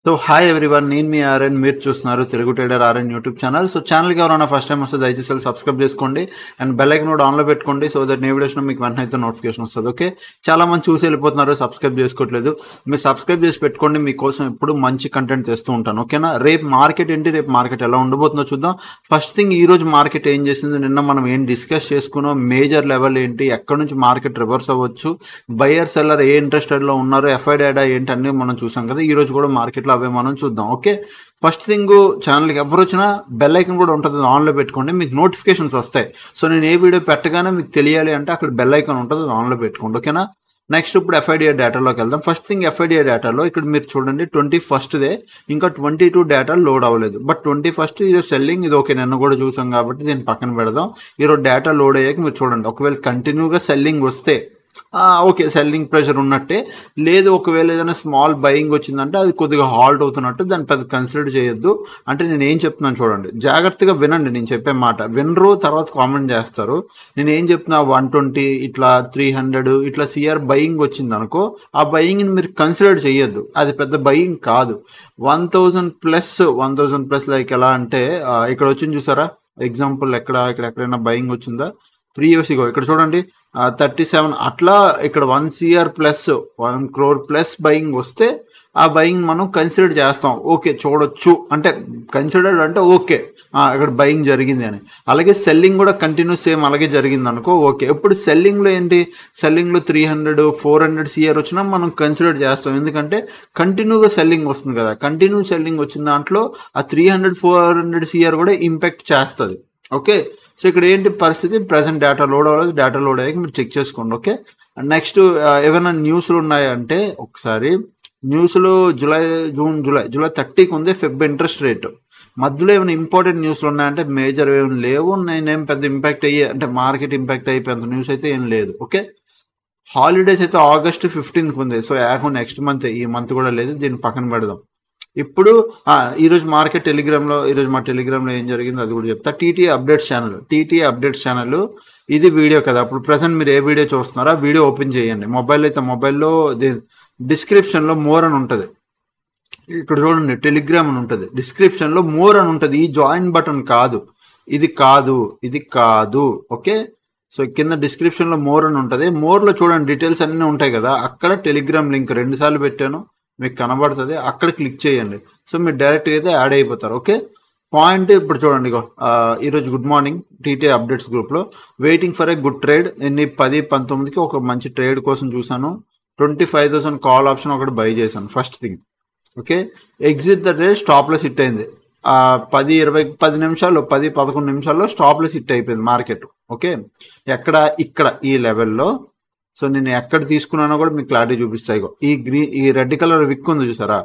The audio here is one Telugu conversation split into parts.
సో హాయ్ ఎవ్రీవన్, నేను మీ ఆర్ఎన్. మీరు చూస్తున్నారు Telugu trader RN YouTube channel. So ఛానల్కి ఎవరైనా ఫస్ట్ టైం వస్తే దయచేసి సబ్స్క్రైబ్ చేసుకోండి అండ్ బెల్ ఐకాన్ కూడా ఆన్లో పెట్టుకోండి. సో దట్ నే వీడియోస్లో మీకు వెంటనే అయితే నోటిఫికేషన్ వస్తుంది. ఓకే, చాలా మంది చూసి వెళ్ళిపోతున్నారు, సబ్స్క్రైబ్ చేసుకోవట్లేదు. మీరు సబ్స్క్రైబ్ చేసి పెట్టుకోండి, మీకోసం ఎప్పుడు మంచి కంటెంట్ తెస్తూ ఉంటాను. ఓకేనా? రేపు మార్కెట్ ఏంటి, రేపు మార్కెట్ ఎలా ఉండబోతుందో చూద్దాం. ఫస్ట్ థింగ్, ఈ రోజు మార్కెట్ ఏం చేసింది, నిన్న మనం ఏం డిస్కస్ చేసుకున్నాం, మేజర్ లెవెల్ ఏంటి, ఎక్కడి నుంచి మార్కెట్ రివర్స్ అవ్వచ్చు, బయర్ సెల్లర్ ఏ ఇంట్రెస్టెడ్లో ఉన్నారు, ఎఫ్ఐ డేటా ఏంటి అన్నీ మనం చూసాం కదా. ఈ రోజు కూడా మార్కెట్లో అవే మనం చూద్దాం. ఓకే, ఫస్ట్ థింగ్, ఛానల్కి ఎవరు వచ్చినా బెల్ ఐకన్ కూడా ఉంటుంది, ఆన్లో పెట్టుకోండి, మీకు నోటిఫికేషన్స్ వస్తాయి. సో నేను ఏ వీడియో పెట్టగానే మీకు తెలియాలి అంటే అక్కడ బెల్ ఐకన్ ఉంటుంది, అది ఆన్లో పెట్టుకోండి. ఓకేనా? నెక్స్ట్ ఇప్పుడు ఎఫ్ఐడిఐ డేటాలోకి వెళ్దాం. ఫస్ట్ థింగ్, ఎఫ్ఐడిఐ డేటాలో ఇక్కడ మీరు చూడండి 21st ఇంకా 22 డేటా లోడ్ అవ్వలేదు. బట్ 21st ఇది సెల్లింగ్, ఇది ఓకే, నిన్న కూడా చూసాం కాబట్టి దీన్ని పక్కన పెడదాం. ఈరోజు డేటా లోడ్ అయ్యాక మీరు చూడండి, ఒకవేళ కంటిన్యూగా సెల్లింగ్ వస్తే ఓకే, సెల్లింగ్ ప్రెషర్ ఉన్నట్టే. లేదు, ఒకవేళ ఏదైనా స్మాల్ బయింగ్ వచ్చిందంటే అది కొద్దిగా హాల్ట్ అవుతున్నట్టు, దాన్ని పెద్ద కన్సిడర్ చేయొద్దు. అంటే నేను ఏం చెప్తున్నాను చూడండి, జాగ్రత్తగా వినండి. నేను చెప్పే మాట వినరు, తర్వాత కామెంట్ చేస్తారు. నేను ఏం చెప్తున్నా, 120 ఇట్లా 300 ఇట్లా సిఆర్ బయింగ్ వచ్చింది అనుకో, ఆ బయింగ్ని మీరు కన్సిడర్ చేయొద్దు, అది పెద్ద బయింగ్ కాదు. 1000 ప్లస్ లైక్ ఎలా అంటే ఇక్కడ వచ్చింది చూసారా, ఎగ్జాంపుల్ ఎక్కడైనా బయింగ్ వచ్చిందా, ప్రీవియస్ ఇగో ఇక్కడ చూడండి 37 అట్లా, ఇక్కడ 1 CR plus 1 crore plus buying వస్తే ఆ బయింగ్ మనం కన్సిడర్ చేస్తాం. ఓకే, చూడొచ్చు అంటే కన్సిడర్డ్ అంటే ఓకే, ఇక్కడ బయింగ్ జరిగింది అని. అలాగే సెల్లింగ్ కూడా కంటిన్యూస్ సేమ్ అలాగే జరిగింది అనుకో, ఓకే. ఇప్పుడు సెల్లింగ్లో ఏంటి, సెల్లింగ్లో 300 400 CR వచ్చినా మనం కన్సిడర్ చేస్తాం, ఎందుకంటే కంటిన్యూగా సెల్లింగ్ వస్తుంది కదా. కంటిన్యూ సెల్లింగ్ వచ్చిన దాంట్లో ఆ 300 400 CR కూడా ఇంపాక్ట్ చేస్తుంది. ఓకే, సో ఇక్కడ ఏంటి పరిస్థితి, ప్రజెంట్ డేటా లోడ్ అవ్వలేదు, డేటా లోడ్ అయ్యాక మీరు చెక్ చేసుకోండి. ఓకే, నెక్స్ట్ ఏమైనా న్యూస్లు ఉన్నాయంటే ఒకసారి న్యూస్లో జూలై 30కి ఉంది ఫెబ్ ఇంట్రెస్ట్ రేటు. మధ్యలో ఏమైనా ఇంపార్టెంట్ న్యూస్లు ఉన్నాయంటే మేజర్ ఏమి లేవు. నేనేం పెద్ద ఇంపాక్ట్ అయ్యే అంటే మార్కెట్ ఇంపాక్ట్ అయిపోయేంత న్యూస్ అయితే ఏం లేదు. ఓకే, హాలిడేస్ అయితే August 15th ఉంది. సో నెక్స్ట్ మంత్, ఈ మంత్ కూడా లేదు, దీన్ని పక్కన పెడదాం. ఇప్పుడు ఈరోజు మార్కెట్ టెలిగ్రామ్లో, ఈరోజు మా టెలిగ్రామ్లో ఏం జరిగిందో అది కూడా చెప్తా. టీటీఏ అప్డేట్స్ ఛానల్ ఇది వీడియో కదా. అప్పుడు ప్రజెంట్ మీరు ఏ వీడియో చూస్తున్నారో ఆ వీడియో ఓపెన్ చేయండి. మొబైల్ అయితే మొబైల్లో డిస్క్రిప్షన్లో మోర్ అని ఉంటుంది, ఇక్కడ చూడండి టెలిగ్రామ్ అని ఉంటుంది, డిస్క్రిప్షన్లో మోర్ అని ఉంటుంది. ఈ జాయిన్ బటన్ కాదు, ఇది కాదు. ఓకే, సో కింద డిస్క్రిప్షన్లో మోర్ అని ఉంటుంది. మోర్లో చూడండి డీటెయిల్స్ అన్నీ ఉంటాయి కదా, అక్కడ టెలిగ్రామ్ లింక్ 2 సార్లు పెట్టాను, మీకు కనబడుతుంది, అక్కడ క్లిక్ చేయండి. సో మీరు డైరెక్ట్గా అయితే యాడ్ అయిపోతారు. ఓకే, పాయింట్ ఇప్పుడు చూడండి, ఈరోజు గుడ్ మార్నింగ్ టీటీఏ అప్డేట్స్ గ్రూప్లో waiting for a good trade. 10-19కి ఒక మంచి ట్రేడ్ కోసం చూసాను. 25,000 కాల్ ఆప్షన్ ఒకటి బై చేశాను first thing. Okay, exit the trade, stop loss hit అయింది. 10 నిమిషాల్లో 10-11 నిమిషాల్లో స్టాప్ లాస్ హిట్ అయిపోయింది మార్కెట్. ఓకే, ఇక్కడ ఈ లెవెల్లో. సో నేను ఎక్కడ తీసుకున్నానో కూడా మీకు క్లారిటీ చూపిస్తాయి. ఈ రెడ్ కలర్ విక్ ఉంది చూసారా,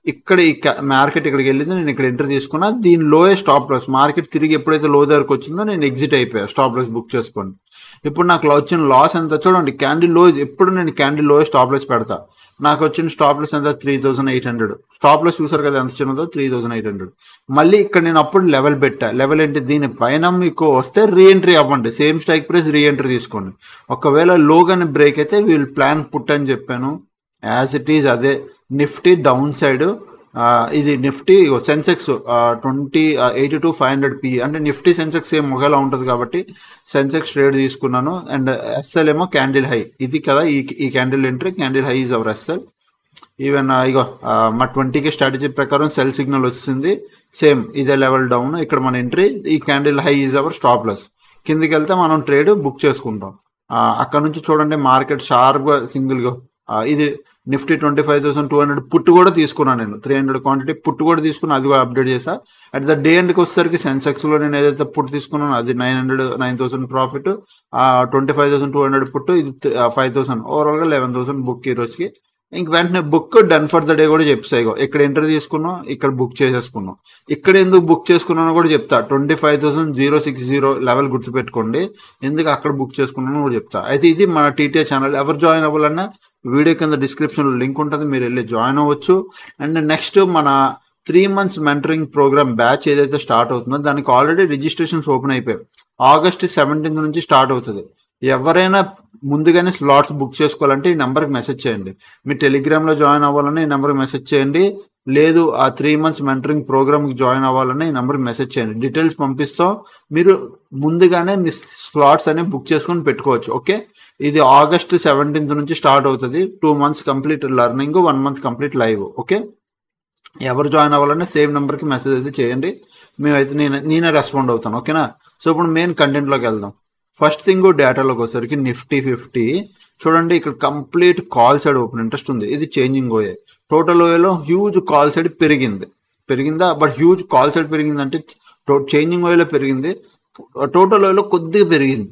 ఇక్కడ ఈ మార్కెట్ ఇక్కడికి వెళ్ళింది, నేను ఇక్కడ ఎంటర్ తీసుకున్నా, దీని లోయే స్టాప్ లాస్. మార్కెట్ తిరిగి ఎప్పుడైతే లో దగ్గరకు వచ్చిందో నేను ఎగ్జిట్ అయిపోయా, స్టాప్ లాస్ బుక్ చేసుకోండి. ఇప్పుడు నాకు వచ్చిన లాస్ ఎంత చూడండి, క్యాండిల్ లో, ఎప్పుడు నేను క్యాండిల్ లో స్టాప్ లాస్ పెడతా. నాకు వచ్చిన స్టాప్ లాస్ ఎంత, 3,800. స్టాప్ లాస్ చూసారు కదా ఎంత చిన్నదో, 3,800. మళ్ళీ ఇక్కడ నేను అప్పుడు లెవెల్ పెట్టా. లెవెల్ ఏంటి, దీనిపైన మీకు వస్తే రీఎంట్రీ అవ్వండి, సేమ్ స్ట్రైక్ ప్రైస్ రీఎంట్రీ తీసుకోండి. ఒకవేళ లోగానే బ్రేక్ అయితే వీళ్ళు ప్లాన్ పుట్ అని చెప్పాను, యాజ్ ఇట్ ఈజ్ అదే. నిఫ్టీ డౌన్ సైడ్, ఇది నిఫ్టీ సెన్సెక్స్ 82,500 PE అంటే నిఫ్టీ సెన్సెక్స్ సేమ్ ఒకేలా ఉంటుంది కాబట్టి సెన్సెక్స్ ట్రేడ్ తీసుకున్నాను. అండ్ ఎస్ఎల్ ఏమో క్యాండిల్ హై, ఇది కదా ఈ candle entry, candle high is our SL. Even మా 20కి స్ట్రాటజీ ప్రకారం సెల్ సిగ్నల్ వచ్చింది, సేమ్ ఇదే లెవెల్ డౌన్, ఇక్కడ మన ఎంట్రీ, ఈ candle high is our stop loss. కిందికి వెళ్తే మనం ట్రేడ్ బుక్ చేసుకుంటాం. అక్కడ నుంచి చూడండి మార్కెట్ షార్ప్గా సింగిల్గా, ఇది నిఫ్టీ 25,200 పుట్టు కూడా తీసుకున్నాను నేను, 300 క్వాంటిటీ పుట్టు కూడా తీసుకున్నాను, అది కూడా అప్డేట్ చేసా. అట్ ద డే ఎండ్కి వచ్చేసరికి సెన్సెక్స్లో నేను ఏదైతే పుట్టు తీసుకున్నానో అది 9,000 ప్రాఫిట్, 25,200 పుట్టు, ఇది 5,000, ఓవరాల్గా 11,000 బుక్ ఈ రోజుకి. ఇంక వెంటనే book done for the day కూడా చెప్తాయి. ఇక్కడ ఎంటర్ తీసుకున్నాం, ఇక్కడ బుక్ చేసేసుకున్నాం. ఇక్కడ ఎందుకు బుక్ చేసుకున్నానో కూడా చెప్తా, 25,060 లెవెల్ గుర్తుపెట్టుకోండి, ఎందుకు అక్కడ బుక్ చేసుకున్నానో కూడా చెప్తా. అయితే ఇది మన టీటీఏ ఛానల్. ఎవరు జాయిన్ అవ్వాలన్నా వీడియో కింద డిస్క్రిప్షన్లో లింక్ ఉంటుంది, మీరు వెళ్ళి జాయిన్ అవ్వచ్చు. అండ్ నెక్స్ట్ మన 3 months మెంటరింగ్ ప్రోగ్రామ్ బ్యాచ్ ఏదైతే స్టార్ట్ అవుతుందో దానికి ఆల్రెడీ రిజిస్ట్రేషన్స్ ఓపెన్ అయిపోయాయి. August 17th నుంచి స్టార్ట్ అవుతుంది. ఎవరైనా ముందుగానే స్లాట్స్ బుక్ చేసుకోవాలంటే ఈ నెంబర్కి మెసేజ్ చేయండి. మీ టెలిగ్రామ్లో జాయిన్ అవ్వాలని ఈ నెంబర్కి మెసేజ్ చేయండి. లేదు ఆ 3 months మెంటరింగ్ ప్రోగ్రామ్కి జాయిన్ అవ్వాలని ఈ నెంబర్కి మెసేజ్ చేయండి. డీటెయిల్స్ పంపిస్తాం. మీరు ముందుగానే మీ స్లాట్స్ అనేవి బుక్ చేసుకొని పెట్టుకోవచ్చు. ఓకే, ఇది August 17th నుంచి స్టార్ట్ అవుతుంది. 2 months complete learning, 1 month complete live. Okay, ఎవరు జాయిన్ అవ్వాలన్నా సేమ్ నెంబర్కి మెసేజ్ అయితే చేయండి. మేమైతే నేనే రెస్పాండ్ అవుతాను. ఓకేనా. సో ఇప్పుడు మెయిన్ కంటెంట్లోకి వెళ్దాం. ఫస్ట్ థింగ్ డేటాలోకి వచ్చేసరికి నిఫ్టీ 50 చూడండి. ఇక్కడ complete call side open interest ఉంది. ఇది చేంజింగ్ ఓఏ. టోటల్ ఓఏలో హ్యూజ్ కాల్ సైడ్ పెరిగిందా, బట్ హ్యూజ్ కాల్ సైడ్ పెరిగిందంటే చేంజింగ్ ఓఏలో పెరిగింది, టోటల్ ఓఏలో కొద్దిగా పెరిగింది,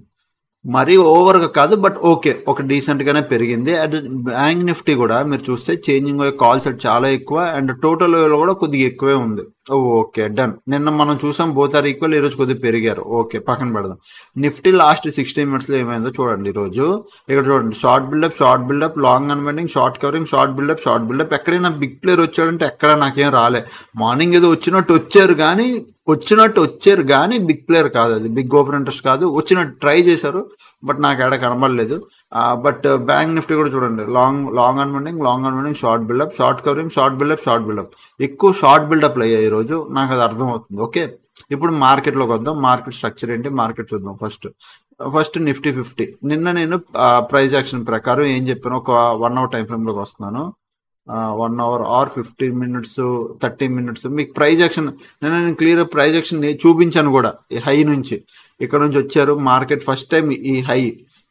మరీ ఓవర్గా కాదు, బట్ ఓకే, ఒక డీసెంట్గానే పెరిగింది. అండ్ బ్యాంక్ నిఫ్టీ కూడా మీరు చూస్తే చేంజింగ్ కాల్ సెట్ చాలా ఎక్కువ, అండ్ టోటల్ కూడా కొద్దిగా ఎక్కువే ఉంది. Okay, done. నిన్న మనం చూసాం బోత్ ఆర్ ఈక్వల్, ఈరోజు కొద్దిగా పెరిగారు. ఓకే, పక్కన పెడదాం. నిఫ్టీ లాస్ట్ 60 minutesలో ఏమైందో చూడండి. ఈరోజు ఇక్కడ చూడండి, short buildup, long unwinding, short covering, short buildup. ఎక్కడైనా బిగ్ ప్లేయర్ వచ్చాడంటే ఎక్కడ నాకేం రాలే. మార్నింగ్ ఏదో వచ్చినట్టు వచ్చారు కానీ బిగ్ ప్లేయర్ కాదు, అది బిగ్ ఓపెన్ ఇంట్రెస్ట్ కాదు. వచ్చినట్టు ట్రై చేశారు, బట్ నాకు ఎక్కడ కనబడలేదు. బట్ బ్యాంక్ నిఫ్టీ కూడా చూడండి, long unwinding, short buildup, short covering, short buildup. ఎక్కువ షార్ట్ బిల్డప్లు అయ్యాయి ఈరోజు, నాకు అది అర్థమవుతుంది. ఓకే, ఇప్పుడు మార్కెట్లోకి వద్దాం. మార్కెట్ స్ట్రక్చర్ ఏంటి, మార్కెట్ చూద్దాం. First Nifty 50. నిన్న నేను ప్రైస్ యాక్షన్ ప్రకారం ఏం చెప్పాను, ఒక 1 hour టైం ఫ్రేమ్లోకి వస్తున్నాను. 1 hour ఆర్ 15 minutes, 30 minutes మీకు ప్రైజ్ యాక్షన్ నేను క్లియర్ ప్రైజ్ యాక్షన్ చూపించాను కూడా. ఈ హై నుంచి ఇక్కడ నుంచి వచ్చారు మార్కెట్. ఫస్ట్ టైం ఈ హై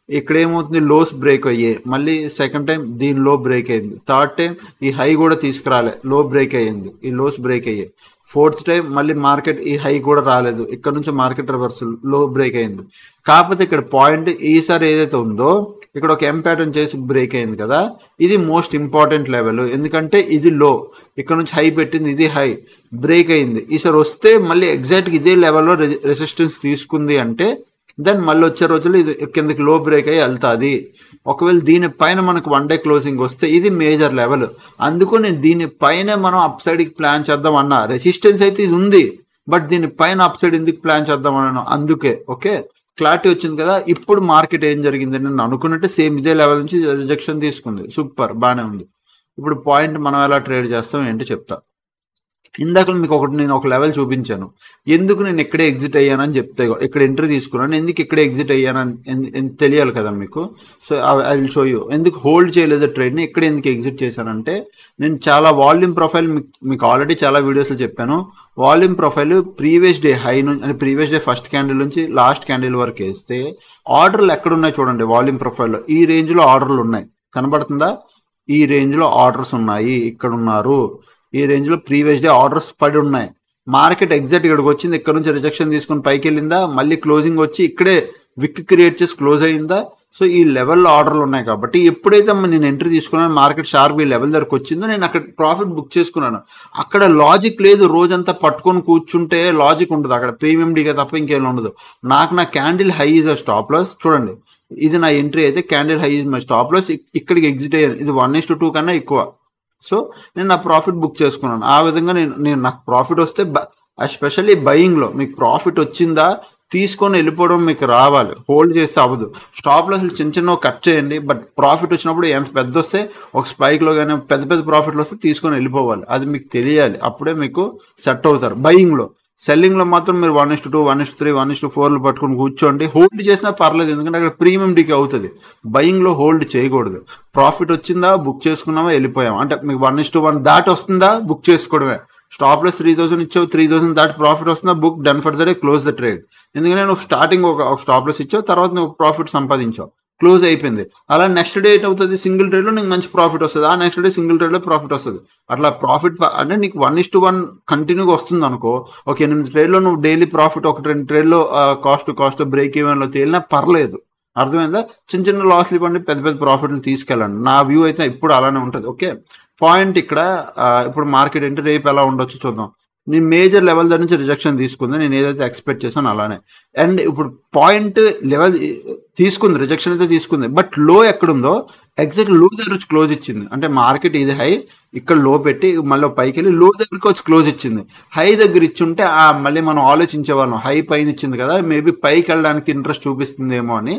ఇక్కడ ఏమవుతుంది, లోస్ బ్రేక్ అయ్యాయి. మళ్ళీ సెకండ్ టైం దీని లో బ్రేక్ అయింది. థర్డ్ టైం ఈ హై కూడా తీసుకురాలే, లో బ్రేక్ అయ్యింది, ఈ లోస్ బ్రేక్ అయ్యాయి. ఫోర్త్ టైం మళ్ళీ మార్కెట్ ఈ హై కూడా రాలేదు, ఇక్కడ నుంచి మార్కెట్ రివర్సల్, లో బ్రేక్ అయింది. కాకపోతే ఇక్కడ పాయింట్ ఈసారి ఏదైతే ఉందో ఇక్కడ ఒక ఎం ప్యాటర్న్ చేసి బ్రేక్ అయింది కదా, ఇది మోస్ట్ ఇంపార్టెంట్ లెవెల్. ఎందుకంటే ఇది లో, ఇక్కడ నుంచి హై పెట్టింది, ఇది హై బ్రేక్ అయింది. ఈసారి వస్తే మళ్ళీ ఎగ్జాక్ట్గా ఇదే లెవెల్లో రెసిస్టెన్స్ తీసుకుంది అంటే దెన్ మళ్ళీ వచ్చే రోజుల్లో ఇది కిందకి లో బ్రేక్ అయ్యి వెళ్తుంది. ఒకవేళ దీనిపైన మనకు 1 day క్లోజింగ్ వస్తే ఇది మేజర్ లెవెల్. అందుకు నేను దీనిపైన మనం అప్ సైడ్కి ప్లాన్ చేద్దాం అన్నా. రెసిస్టెన్స్ అయితే ఇది ఉంది, బట్ దీనిపైన అప్ సైడ్ ఎందుకు ప్లాన్ చేద్దాం అన్నాను. అందుకే ఓకే, క్లారిటీ వచ్చింది కదా. ఇప్పుడు మార్కెట్ ఏం జరిగింది, నేను అనుకున్నట్టే సేమ్ ఇదే లెవెల్ నుంచి రిజెక్షన్ తీసుకుంది. సూపర్, బాగానే ఉంది. ఇప్పుడు పాయింట్ మనం ఎలా ట్రేడ్ చేస్తాం ఏంటి చెప్తా. ఇందాక మీకు నేను ఒక లెవెల్ చూపించాను, ఎందుకు నేను ఎక్కడే ఎగ్జిట్ అయ్యానని చెప్తే, ఇక్కడ ఎంట్రీ తీసుకున్నాను, ఎందుకు ఇక్కడే ఎగ్జిట్ అయ్యానని తెలియాలి కదా మీకు. So I will show you. ఎందుకు హోల్డ్ చేయలేదు ట్రేడ్ని, ఇక్కడ ఎందుకు ఎగ్జిట్ చేశానంటే, నేను చాలా వాల్యూమ్ ప్రొఫైల్ మీకు ఆల్రెడీ చాలా వీడియోస్లో చెప్పాను. Volume profile previous day high నుంచి, అంటే ప్రీవియస్ డే ఫస్ట్ క్యాండిల్ నుంచి లాస్ట్ క్యాండిల్ వరకు వేస్తే ఆర్డర్లు ఎక్కడున్నాయి చూడండి. వాల్యూమ్ ప్రొఫైల్లో ఈ రేంజ్లో ఆర్డర్లు ఉన్నాయి, కనబడుతుందా? ఈ రేంజ్లో ఆర్డర్స్ ఉన్నాయి, ఇక్కడ ఉన్నారు. ఈ రేంజ్లో ప్రీవియస్ డే ఆర్డర్స్ పడి ఉన్నాయి. మార్కెట్ ఎగ్జాక్ట్ ఇక్కడికి వచ్చింది, ఇక్కడ నుంచి రిజెక్షన్ తీసుకుని పైకి వెళ్ళిందా, మళ్ళీ క్లోజింగ్ వచ్చి ఇక్కడే విక్ క్రియేట్ చేసి క్లోజ్ అయిందా. సో ఈ లెవెల్లో ఆర్డర్లు ఉన్నాయి కాబట్టి ఎప్పుడైతే నేను ఎంట్రీ తీసుకున్నాను, మార్కెట్ షార్ప్ ఈ లెవెల్ దగ్గరకు వచ్చిందో నేను అక్కడ ప్రాఫిట్ బుక్ చేసుకున్నాను. అక్కడ లాజిక్ లేదు, రోజంతా పట్టుకొని కూర్చుంటే లాజిక్ ఉండదు, అక్కడ ప్రీమియం డీగా తప్ప ఇంకేం ఉండదు. నా candle high is a stop loss. చూడండి, ఇది నా ఎంట్రీ అయితే candle high is my stop loss. ఇక్కడికి ఎగ్జిట్ అయ్యాను, ఇది 1:2 కన్నా ఎక్కువ. సో నేను నా ప్రాఫిట్ బుక్ చేసుకున్నాను. ఆ విధంగా నేను నాకు ప్రాఫిట్ వస్తే, ఎస్పెషల్లీ బయింగ్లో మీకు ప్రాఫిట్ వచ్చిందా తీసుకొని వెళ్ళిపోవడం మీకు రావాలి, హోల్డ్ చేస్తే అవ్వదు. స్టాప్ లాస్లు చిన్న కట్ చేయండి, బట్ ప్రాఫిట్ వచ్చినప్పుడు ఏం పెద్ద వస్తే ఒక స్పైక్లో కానీ పెద్ద ప్రాఫిట్లు వస్తే తీసుకొని వెళ్ళిపోవాలి. అది మీకు తెలియాలి, అప్పుడే మీకు సెట్ అవుతారు బయింగ్లో. సెల్లింగ్లో మాత్రం మీరు 1:2, 1:3, 1:4 పట్టుకొని కూర్చోండి. హోల్డ్ చేసినా పర్లేదు, ఎందుకంటే అక్కడ ప్రీమియం డీకే అవుతుంది. బయింగ్లో హోల్డ్ చేయకూడదు. ప్రాఫిట్ వచ్చిందా బుక్ చేసుకున్నామా వెళ్ళిపోయాం, అంటే మీకు 1:1 దాటి వస్తుందా బుక్ చేసుకోవడమే. స్టాప్ లాస్ 3000 ఇచ్చావు, 3000 దాటి ప్రాఫిట్ వస్తుందా book, done for the day, close the trade. ఎందుకంటే నువ్వు స్టార్టింగ్ ఒక స్టాప్ లాస్ ఇచ్చావు, తర్వాత నువ్వు ప్రాఫిట్ సంపాదించావు, క్లోజ్ అయిపోయింది. అలా నెక్స్ట్ డే ఏంటి అవుతుంది, సింగిల్ ట్రేడ్లో నీకు మంచి ప్రాఫిట్ వస్తుంది, ఆ నెక్స్ట్ డే సింగిల్ ట్రేడ్లో ప్రాఫిట్ వస్తుంది. అట్లా ప్రాఫిట్ అంటే నీకు 1:1 కంటిన్యూగా వస్తుంది అనుకో. ఒక 8 ట్రేడ్లో నువ్వు డైలీ ప్రాఫిట్, ఒక 2 ట్రేడ్లో కాస్ట్ బ్రేక్ ఈవెన్లో తేలినా పర్లేదు. అర్థమైందా? చిన్న లాస్లు ఇవ్వండి, పెద్ద ప్రాఫిట్లు తీసుకెళ్ళండి. నా వ్యూ అయితే ఇప్పుడు అలానే ఉంటుంది. ఓకే, పాయింట్ ఇక్కడ ఇప్పుడు మార్కెట్ ఏంటి, రేపు ఎలా ఉండొచ్చు చూద్దాం. నేను మేజర్ లెవెల్ దగ్గర నుంచి రిజెక్షన్ తీసుకుంది, నేను ఏదైతే ఎక్స్పెక్ట్ చేశాను అలానే. అండ్ ఇప్పుడు పాయింట్ లెవెల్ తీసుకుంది, రిజెక్షన్ అయితే తీసుకుంది, బట్ లో ఎక్కడుందో ఎగ్జాక్ట్ లో దగ్గర వచ్చి క్లోజ్ ఇచ్చింది. అంటే మార్కెట్ ఇది హై, ఇక్కడ లో పెట్టి మళ్ళీ పైకి వెళ్ళి లో దగ్గరికి వచ్చి క్లోజ్ ఇచ్చింది. హై దగ్గర ఇచ్చుంటే మళ్ళీ మనం ఆలోచించే వాళ్ళం, హై పైన ఇచ్చింది కదా, మేబీ పైకి వెళ్ళడానికి ఇంట్రెస్ట్ చూపిస్తుందేమో అని.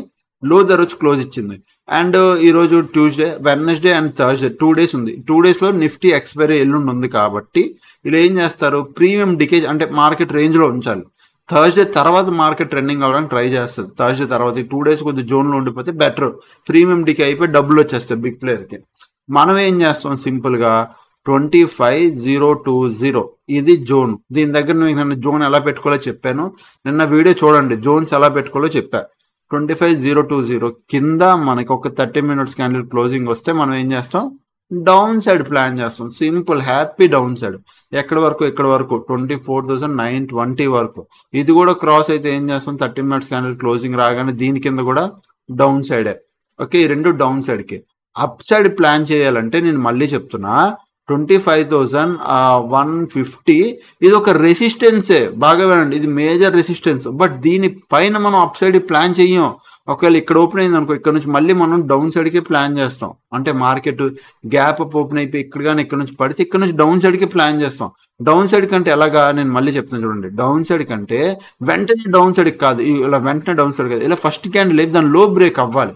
లో ధర వచ్చి క్లోజ్ ఇచ్చింది. అండ్ ఈరోజు Tuesday, Wednesday and Thursday 2 days ఉంది. 2 daysలో నిఫ్టీ ఎక్స్పైరీ ఎల్లుండి ఉంది కాబట్టి ఇలా ఏం చేస్తారు, ప్రీమియం డికే అంటే మార్కెట్ రేంజ్లో ఉంచాలి. థర్స్డే తర్వాత మార్కెట్ ట్రెండింగ్ అవ్వడానికి ట్రై చేస్తుంది. థర్స్డే తర్వాత ఈ 2 days కొద్ది జోన్లో ఉండిపోతే బెటర్, ప్రీమియం డికే అయిపోయి డబ్బులు వచ్చేస్తాయి బిగ్ ప్లేయర్కి. మనం ఏం చేస్తాం, సింపుల్గా 25020 ఇది జోన్. దీని దగ్గర నేను జోన్ ఎలా పెట్టుకోవాలో చెప్పాను, నిన్న వీడియో చూడండి, జోన్స్ ఎలా పెట్టుకోవాలో చెప్పా. 25020 కింద మనకి ఒక 30 minutes క్యాండిల్ క్లోజింగ్ వస్తే మనం ఏం చేస్తాం, డౌన్ సైడ్ ప్లాన్ చేస్తాం. Simple, happy down side. ఎక్కడి వరకు, ఇక్కడ వరకు 24,920 వరకు. ఇది కూడా క్రాస్ అయితే ఏం చేస్తాం, 30 minutes క్యాండిల్ క్లోజింగ్ రాగానే దీని కింద కూడా డౌన్ సైడే. ఓకే, ఈ రెండు డౌన్ సైడ్కి. అప్ సైడ్ ప్లాన్ చేయాలంటే నేను మళ్ళీ చెప్తున్నా, 25,150 ఇది ఒక రెసిస్టెన్సే, బాగా వినండి, ఇది మేజర్ రెసిస్టెన్స్. బట్ దీనిపైన మనం అప్ సైడ్ ప్లాన్ చెయ్యం. ఒకవేళ ఇక్కడ ఓపెన్ అయింది అనుకో, ఇక్కడ నుంచి మళ్ళీ మనం డౌన్ సైడ్కి ప్లాన్ చేస్తాం. అంటే మార్కెట్ గ్యాప్ అప్ ఓపెన్ అయిపోయి ఇక్కడ కానీ ఇక్కడ నుంచి పడితే ఇక్కడ నుంచి డౌన్ సైడ్కి ప్లాన్ చేస్తాం. డౌన్ సైడ్ కంటే ఎలాగా, నేను మళ్ళీ చెప్తాను చూడండి, డౌన్ సైడ్ కంటే వెంటనే డౌన్ సైడ్కి కాదు, ఇలా వెంటనే డౌన్ సైడ్ కాదు, ఇలా ఫస్ట్ క్యాండిల్ లేపు దాని లో బ్రేక్ అవ్వాలి,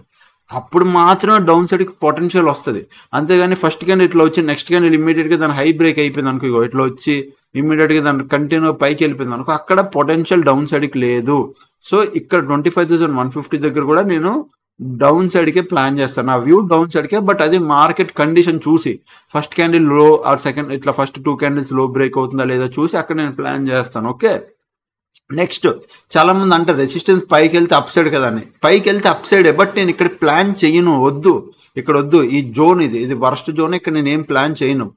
అప్పుడు మాత్రమే డౌన్ సైడ్కి పొటెన్షియల్ వస్తుంది. అంతేగాని ఫస్ట్ క్యాండిల్ ఇట్లా వచ్చి నెక్స్ట్ క్యాండిల్ ఇమీడియట్గా దాని హై బ్రేక్ అయిపోయింది అనుకో, ఇట్లా వచ్చి ఇమీడియట్గా దాని కంటిన్యూ పైకి వెళ్ళిపోయింది అనుకో, అక్కడ పొటెన్షియల్ డౌన్ సైడ్కి లేదు. సో ఇక్కడ 25,150 దగ్గర కూడా నేను డౌన్ సైడ్కే ప్లాన్ చేస్తాను. నా వ్యూ డౌన్ సైడ్కే, బట్ అది మార్కెట్ కండిషన్ చూసి, ఫస్ట్ క్యాండిల్ లో ఆర్ సెకండ్ ఇట్లా ఫస్ట్ 2 candles లో బ్రేక్ అవుతుందా లేదా చూసి అక్కడ నేను ప్లాన్ చేస్తాను. ఓకే, నెక్స్ట్ చాలా మంది అంటే రెసిస్టెన్స్ పైకి వెళ్తే అప్ సైడ్ కదా అని, పైకి వెళ్తే అప్ సైడే, బట్ నేను ఇక్కడ ప్లాన్ చేయను, వద్దు, ఇక్కడ వద్దు, ఈ జోన్ ఇది వర్స్ట్ జోన్, ఇక్కడ నేను ఏం ప్లాన్ చేయను.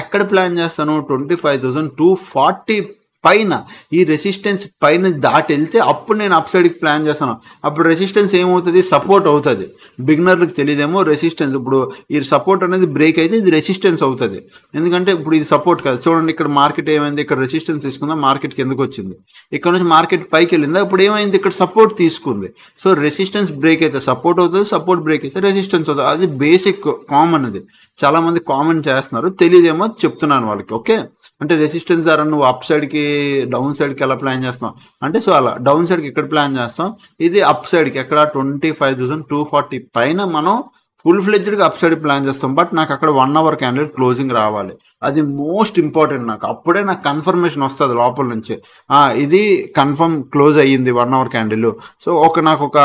ఎక్కడ ప్లాన్ చేస్తాను, 25,240 పైన, ఈ రెసిస్టెన్స్ పైన దాటి వెళ్తే అప్పుడు నేను అప్ సైడ్కి ప్లాన్ చేస్తాను. అప్పుడు రెసిస్టెన్స్ ఏమవుతుంది, సపోర్ట్ అవుతుంది. బిగినర్లకు తెలియదేమో, రెసిస్టెన్స్ ఇప్పుడు ఈ సపోర్ట్ అనేది బ్రేక్ అయితే ఇది రెసిస్టెన్స్ అవుతుంది. ఎందుకంటే ఇప్పుడు ఇది సపోర్ట్ కాదు, చూడండి ఇక్కడ మార్కెట్ ఏమైంది, ఇక్కడ రెసిస్టెన్స్ తీసుకుందా, మార్కెట్కి ఎందుకు వచ్చింది, ఇక్కడ నుంచి మార్కెట్ పైకి వెళ్ళిందా, ఇప్పుడు ఏమైంది, ఇక్కడ సపోర్ట్ తీసుకుంది. సో రెసిస్టెన్స్ బ్రేక్ అయితే సపోర్ట్ అవుతుంది, సపోర్ట్ బ్రేక్ అయితే రెసిస్టెన్స్ అవుతుంది. అది బేసిక్ కామన్, అది చాలా మంది కామన్ చేస్తున్నారు, తెలియదేమో చెప్తున్నాను వాళ్ళకి. ఓకే, అంటే రెసిస్టెన్స్ ద్వారా నువ్వు అప్ సైడ్కి డౌన్ సైడ్కి ఎలా ప్లాన్ చేస్తాం అంటే, సో అలా డౌన్ సైడ్కి ఇక్కడ ప్లాన్ చేస్తాం, ఇది అప్ సైడ్కి ఎక్కడ 25,240 పైన మనం ఫుల్ ఫ్లెడ్జ్డ్గా అప్ సైడ్ ప్లాన్ చేస్తాం. బట్ నాకు అక్కడ 1 hour క్యాండిల్ క్లోజింగ్ రావాలి, అది మోస్ట్ ఇంపార్టెంట్ నాకు. అప్పుడే నాకు కన్ఫర్మేషన్ వస్తుంది లోపల నుంచి, ఇది కన్ఫర్మ్ క్లోజ్ అయ్యింది 1 hour క్యాండిల్. సో నాకు ఒక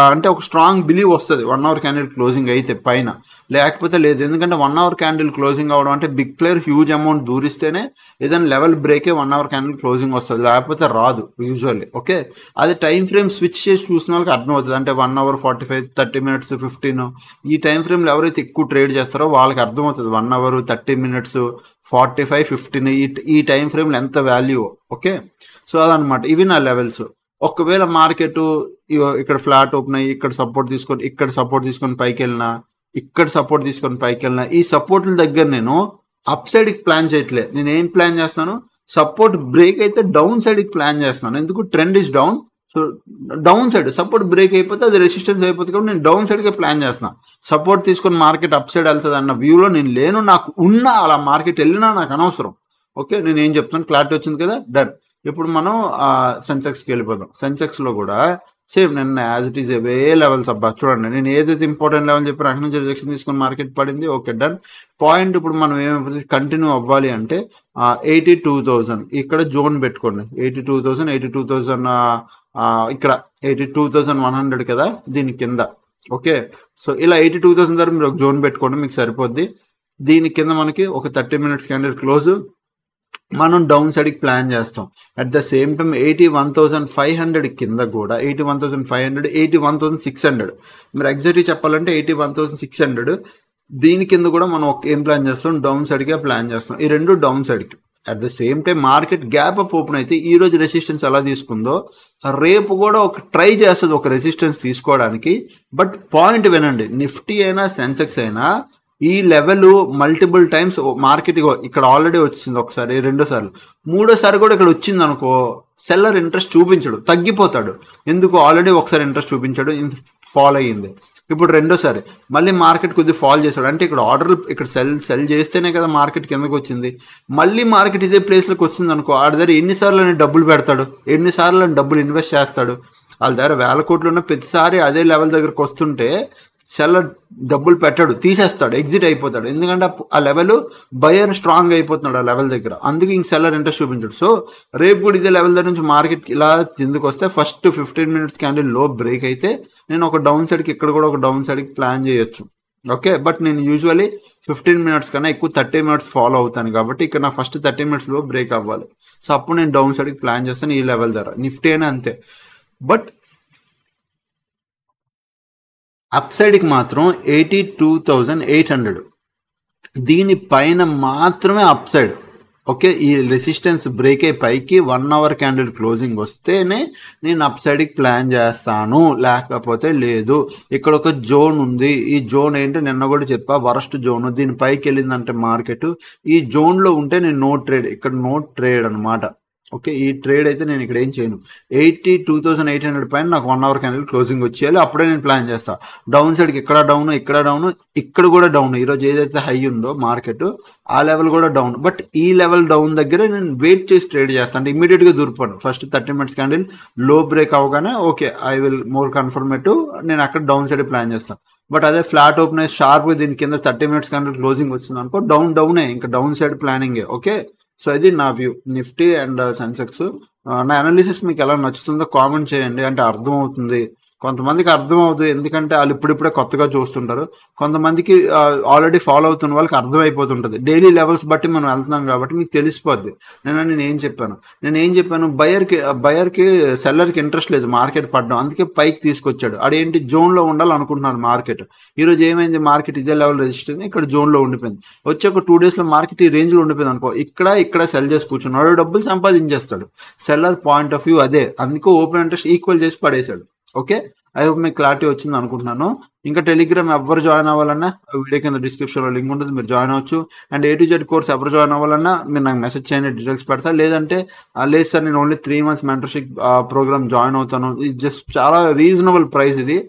స్ట్రాంగ్ బిలీవ్ వస్తుంది 1 hour క్యాండిల్ క్లోజింగ్ అయితే పైన, లేకపోతే లేదు. ఎందుకంటే 1 hour క్యాండిల్ క్లోజింగ్ అవ్వడం అంటే బిగ్ ప్లేయర్ హ్యూజ్ అమౌంట్ దూరిస్తేనే ఏదైనా లెవెల్ బ్రేకే 1 hour క్యాండిల్ క్లోజింగ్ వస్తుంది, లేకపోతే రాదు యూజువల్లీ. ఓకే, అది టైం ఫ్రేమ్ స్విచ్ చేసి చూసిన వాళ్ళకి అర్థమవుతుంది. అంటే 1 hour 45, 30 minutes 15 ఈ టైం ఫ్రేమ్ ఎవరైతే ఎక్కువ ట్రేడ్ చేస్తారో వాళ్ళకి అర్థమవుతుంది 1 hour 30 minutes 45, 15 ఈ టైం ఫ్రేమ్లో ఎంత వాల్యూ. ఓకే, సో అదనమాట, ఇవి నా లెవెల్స్. ఒకవేళ మార్కెట్ ఇక్కడ ఫ్లాట్ ఓపెన్ అయ్యి ఇక్కడ సపోర్ట్ తీసుకొని పైకి వెళ్ళినా, ఇక్కడ సపోర్ట్ తీసుకొని పైకి వెళ్ళినా, ఈ సపోర్ట్ల దగ్గర నేను అప్ సైడ్కి ప్లాన్ చేయట్లే. నేను ఏం ప్లాన్ చేస్తాను, సపోర్ట్ బ్రేక్ అయితే డౌన్ సైడ్కి ప్లాన్ చేస్తున్నాను. ఎందుకు, trend is down, so down side support break అయిపోతే అది రెసిస్టెన్స్ అయిపోతుంది కాబట్టి నేను డౌన్ సైడ్కే ప్లాన్ చేస్తున్నాను. సపోర్ట్ తీసుకొని మార్కెట్ అప్ సైడ్ వెళ్తుంది అన్న వ్యూలో నేను లేను, నాకు ఉన్నా అలా మార్కెట్ వెళ్ళినా నాకు అనవసరం. ఓకే, నేను ఏం చెప్తాను, క్లారిటీ వచ్చింది కదా, డన్. ఇప్పుడు మనం సెన్సెక్స్కి వెళ్ళిపోదాం. సెన్సెక్స్లో కూడా సేమ్ నిన్న as it is away levels. అబ్బా చూడండి, నేను ఏదైతే ఇంపార్టెంట్ లెవెల్ చెప్పి అక్కడి నుంచి రిజెక్షన్ తీసుకొని మార్కెట్ పడింది. Okay, done. పాయింట్ ఇప్పుడు మనం ఏమైపోతుంది, కంటిన్యూ అవ్వాలి అంటే 82,000 ఇక్కడ జోన్ పెట్టుకోండి. 82,000 ఇక్కడ 82,100 కదా దీని కింద. ఓకే, సో ఇలా 82,000 దగ్గర మీరు ఒక జోన్ పెట్టుకోండి, మీకు సరిపోద్ది. దీని కింద మనకి ఒక 30 minutes క్యాండిల్ క్లోజ్, మనం డౌన్ సైడ్కి ప్లాన్ చేస్తాం. అట్ ద సేమ్ టైం 81,500 కింద కూడా 81,500, 81,600 మీరు ఎగ్జాక్ట్గా చెప్పాలంటే 81,600 దీని కింద కూడా మనం ఏం ప్లాన్ చేస్తాం, డౌన్ సైడ్గా ప్లాన్ చేస్తాం. ఈ రెండు డౌన్ సైడ్కి. At the same time market gap up open అయితే ఈ రోజు రెసిస్టెన్స్ ఎలా తీసుకుందో రేపు కూడా ట్రై చేస్తుంది ఒక రెసిస్టెన్స్ తీసుకోవడానికి. బట్ పాయింట్ వినండి, నిఫ్టీ అయినా సెన్సెక్స్ అయినా ఈ లెవెల్ మల్టిపుల్ టైమ్స్ మార్కెట్ ఇక్కడ ఆల్రెడీ వచ్చింది, ఒకసారి, 2 సార్లు, 3వ సారి కూడా ఇక్కడ వచ్చింది అనుకో, సెల్లర్ ఇంట్రెస్ట్ చూపించడు, తగ్గిపోతాడు. ఎందుకు, ఆల్రెడీ ఒకసారి ఇంట్రెస్ట్ చూపించాడు, ఫాల్ అయ్యింది. ఇప్పుడు 2వ సారి మళ్ళీ మార్కెట్ కొద్దిగా ఫాల్ చేశాడు అంటే ఇక్కడ ఆర్డర్లు ఇక్కడ సెల్ చేస్తేనే కదా మార్కెట్ కిందకు వచ్చింది. మళ్ళీ మార్కెట్ ఇదే ప్లేస్లోకి వచ్చింది అనుకో, ఆడి దగ్గర ఎన్నిసార్లు డబ్బులు పెడతాడు, ఎన్నిసార్లు డబ్బులు ఇన్వెస్ట్ చేస్తాడు. వాళ్ళ దగ్గర 1000 కోట్లు ఉన్న ప్రతిసారి అదే లెవెల్ దగ్గరకు వస్తుంటే సెల్లర్ డబ్బులు పెట్టాడు, తీసేస్తాడు, ఎగ్జిట్ అయిపోతాడు. ఎందుకంటే ఆ లెవెల్ బయర్ స్ట్రాంగ్ అయిపోతున్నాడు ఆ లెవెల్ దగ్గర, అందుకే ఇంక సెల్లర్ ఇంట్రెస్ట్ చూపించాడు. సో రేపు కూడా ఇదే లెవెల్ దగ్గర నుంచి మార్కెట్కి ఇలా కిందకు వస్తే ఫస్ట్ 15 minutes క్యాండిల్ లో బ్రేక్ అయితే నేను ఒక డౌన్ సైడ్కి ఇక్కడ కూడా ఒక డౌన్ సైడ్కి ప్లాన్ చేయొచ్చు. ఓకే, బట్ నేను యూజువల్లీ 15 minutes కన్నా ఎక్కువ 30 minutes ఫాలో అవుతాను కాబట్టి ఇక్కడ నా ఫస్ట్ 30 minutes లో బ్రేక్ అవ్వాలి. సో అప్పుడు నేను డౌన్ సైడ్కి ప్లాన్ చేస్తాను ఈ లెవెల్ ధర. నిఫ్టీ అయినా అంతే. బట్ అప్ సైడ్కి మాత్రం 82,800 దీనిపైన మాత్రమే అప్ సైడ్. ఓకే, ఈ రెసిస్టెన్స్ బ్రేక్ అయ్యి పైకి 1 hour క్యాండిల్ క్లోజింగ్ వస్తేనే నేను అప్ సైడ్కి ప్లాన్ చేస్తాను, లేకపోతే లేదు. ఇక్కడ ఒక జోన్ ఉంది, ఈ జోన్ ఏంటి నిన్న కూడా చెప్పా, వరస్ట్ జోన్. దీని పైకి వెళ్ళిందంటే మార్కెట్ ఈ జోన్లో ఉంటే నేను నో ట్రేడ్, ఇక్కడ నో ట్రేడ్ అనమాట. ఓకే, ఈ ట్రేడ్ అయితే నేను ఇక్కడ ఏం చేయను. 82,800 పైన నాకు 1 hour క్యాండిల్ క్లోజింగ్ వచ్చేయాలి, అప్పుడే నేను ప్లాన్ చేస్తాను. డౌన్ సైడ్కి ఇక్కడ డౌన్, ఇక్కడ డౌన్, ఇక్కడ కూడా డౌన్. ఈరోజు ఏదైతే హై ఉందో మార్కెట్ ఆ లెవెల్ కూడా డౌన్. బట్ ఈ లెవెల్ డౌన్ దగ్గర నేను వెయిట్ చేసి ట్రేడ్ చేస్తాను, అంటే ఇమీడియట్గా దూరిపోను. ఫస్ట్ 30 minutes క్యాండిల్ లో బ్రేక్ అవగానే okay I will more confirmative, నేను అక్కడ డౌన్ సైడ్ ప్లాన్ చేస్తాను. బట్ అదే ఫ్లాట్ ఓపెన్ అయ్యి షార్ప్గా దీని కింద 30 minutes క్యాండిల్ క్లోజింగ్ వచ్చింది అనుకో, డౌనే, ఇంకా డౌన్ సైడ్ ప్లానింగే. ఓకే, సో ఇది నా వ్యూ నిఫ్టీ అండ్ సెన్సెక్స్. నా అనాలిసిస్ మీకు ఎలా నచ్చుతుందో కామెంట్ చేయండి, అంటే అర్థమవుతుంది. కొంతమందికి అర్థం అవుతుంది, ఎందుకంటే వాళ్ళు ఇప్పుడిప్పుడే కొత్తగా చూస్తుంటారు. కొంతమందికి ఆల్రెడీ ఫాలో అవుతున్న వాళ్ళకి అర్థమైపోతుంటుంది. డైలీ లెవెల్స్ బట్టి మనం వెళ్తున్నాం కాబట్టి మీకు తెలిసిపోద్ది నేను ఏం చెప్పాను. బయర్కి సెల్లర్కి ఇంట్రెస్ట్ లేదు మార్కెట్ పడడం, అందుకే పైకి తీసుకొచ్చాడు. అదేంటి జోన్లో ఉండాలనుకుంటున్నాను మార్కెట్. ఈరోజు ఏమైంది, మార్కెట్ ఇదే లెవెల్ రెసిస్టెన్స్ ఇక్కడ జోన్లో ఉండిపోయింది. వచ్చి ఒక 2 daysలో మార్కెట్ ఈ రేంజ్లో ఉండిపోయింది అనుకో, ఇక్కడ సెల్ చేసి కూర్చున్నాడు, డబ్బులు సంపాదించేస్తాడు. సెల్లర్ పాయింట్ ఆఫ్ వ్యూ అదే, అందుకే ఓపెన్ ఇంట్రెస్ట్ ఈక్వల్ చేసి పడేశాడు. ఓకే, ఐ హోప్ మీకు క్లారిటీ వచ్చింది అనుకుంటున్నాను. ఇంకా టెలిగ్రామ్ ఎవరు జాయిన్ అవ్వాలన్నా వీడియో కింద డిస్క్రిప్షన్లో లింక్ ఉంటుంది, మీరు జాయిన్ అవ్వచ్చు. And A to Z course ఎవరు జాయిన్ అవ్వాలన్నా మీరు నాకు మెసేజ్ చేయండి, డీటెయిల్స్ పెడతా. లేదంటే లేదు సార్ నేను only 3 months mentorship programme join అవుతాను, ఇది జస్ట్ చాలా రీజనబుల్ ప్రైస్ ఇది.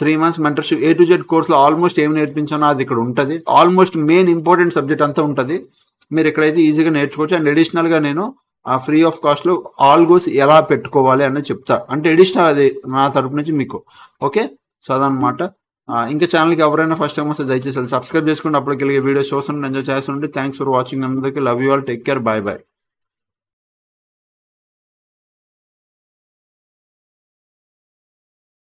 3 months mentorship A to Z కోర్స్లో ఆల్మోస్ట్ ఏమి నేర్పించానో అది ఇక్కడ ఉంటుంది. ఆల్మోస్ట్ మెయిన్ ఇంపార్టెంట్ సబ్జెక్ట్ అంతా ఉంటుంది, మీరు ఇక్కడైతే ఈజీగా నేర్చుకోవచ్చు. అండ్ అడిషనల్గా నేను ఫ్రీ ఆఫ్ కాస్ట్లో ఆల్గోస్ ఎలా పెట్టుకోవాలి అనేది చెప్తా, అంటే అడిషనల్ అది నా తరపు నుంచి మీకు. ఓకే, సో అదనమాట. ఇంకా ఛానల్కి ఎవరైనా ఫస్ట్ టైం వస్తే దయచేసి సబ్స్క్రైబ్ చేసుకోండి, అప్పటికి వీడియోస్ చూస్తుంటే ఎంజాయ్ చేస్తుంటే. థ్యాంక్స్ ఫర్ వాచింగ్, అందరికీ love you all, take care, bye bye.